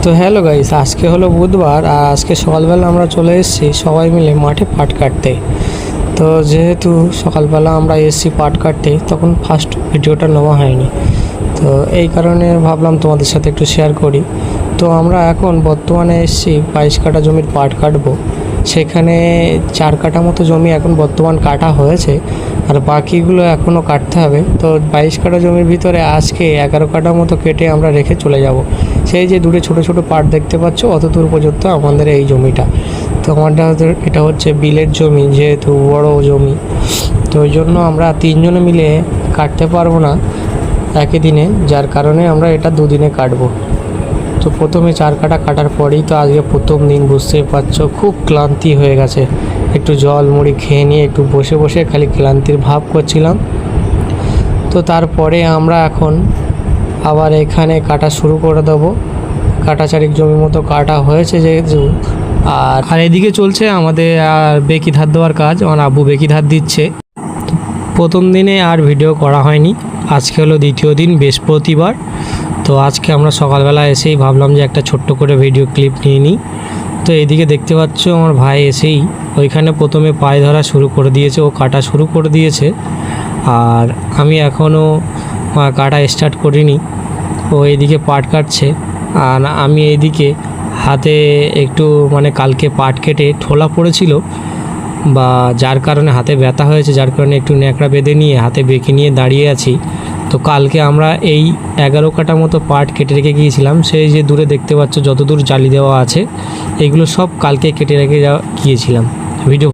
তো hello guys, আজকে হলো বুধবার আর আজকে সকালবেলা আমরা চলে এসেছি সবাই মিলে মাঠে পাট কাটতে। তো যেহেতু সকালবেলা আমরা এসেছি পাট কাটতে, তখন ফার্স্ট ভিডিওটা নেওয়া হয়নি, তো এই কারণে ভাবলাম তোমাদের সাথে একটু শেয়ার করি। তো আমরা এখন বর্তমানে এসেছি 22 কাঠা জমির পাট কাটবো। সেখানে 4 কাঠা মতো জমি এখন বর্তমান কাটা হয়েছে আর বাকিগুলো এখনও কাটতে হবে। তো 22 কাঠা জমির ভিতরে আজকে 11 কাঠা মতো কেটে আমরা রেখে চলে যাব। সেই যে দূরে ছোট ছোট পাট দেখতে পাচ্ছ, অত দূর পর্যন্ত আমাদের এই জমিটা। তো আমাদের এটা হচ্ছে বিলের জমি, যেহেতু বড় জমি, তো ওই জন্য আমরা 3 জনে মিলে কাটতে পারবো না একই দিনে, যার কারণে আমরা এটা দুদিনে কাটবো। তো প্রথমে 4 কাঠা কাটার পরেই তো আজকে প্রথম দিন, বুঝতেই পারছো খুব ক্লান্তি হয়ে গেছে। একটু জল মুড়ি খেয়ে নিয়ে একটু বসে বসে খালি ক্লান্তির ভাব করছিলাম। তো তারপরে আমরা এখন আবার এখানে কাটা শুরু করে দেবো। কাটা চারিক জমি মতো কাটা হয়েছে যেহেতু, আর এদিকে চলছে আমাদের বেকি ধার দেওয়ার কাজ। আমার আব্বু বেকি ধার দিচ্ছে। প্রথম দিনে আর ভিডিও করা হয়নি, আজকে হলো দ্বিতীয় দিন, বৃহস্পতিবার। তো আজকে আমরা সকালবেলা এসেই ভাবলাম যে একটা ছোট্ট করে ভিডিও ক্লিপ নিয়ে নিই। তো এইদিকে দেখতে পাচ্ছ আমার ভাই এসেই ওইখানে প্রথমে পায়ে ধরা শুরু করে দিয়েছে, ও কাটা শুরু করে দিয়েছে। আর আমি এখনও কাটা স্টার্ট করিনি। ও এইদিকে পাট কাটছে আর আমি এইদিকে হাতে একটু কালকে পাট কেটে ঠোলা পড়েছিল, বা যার কারণে হাতে ব্যথা হয়েছে, যার কারণে একটু ন্যাকড়া বেঁধে নিয়ে হাতে বেঁকে নিয়ে দাঁড়িয়ে আছি। তো কালকে আমরা এই 11 কাঠা মতো পাট কেটে রেখে গিয়েছিলাম। সেই যে দূরে দেখতে পাচ্ছ যত দূর জালি দেওয়া আছে, এগুলো সব কালকে কেটে রেখে গিয়েছিলাম। ভিডিও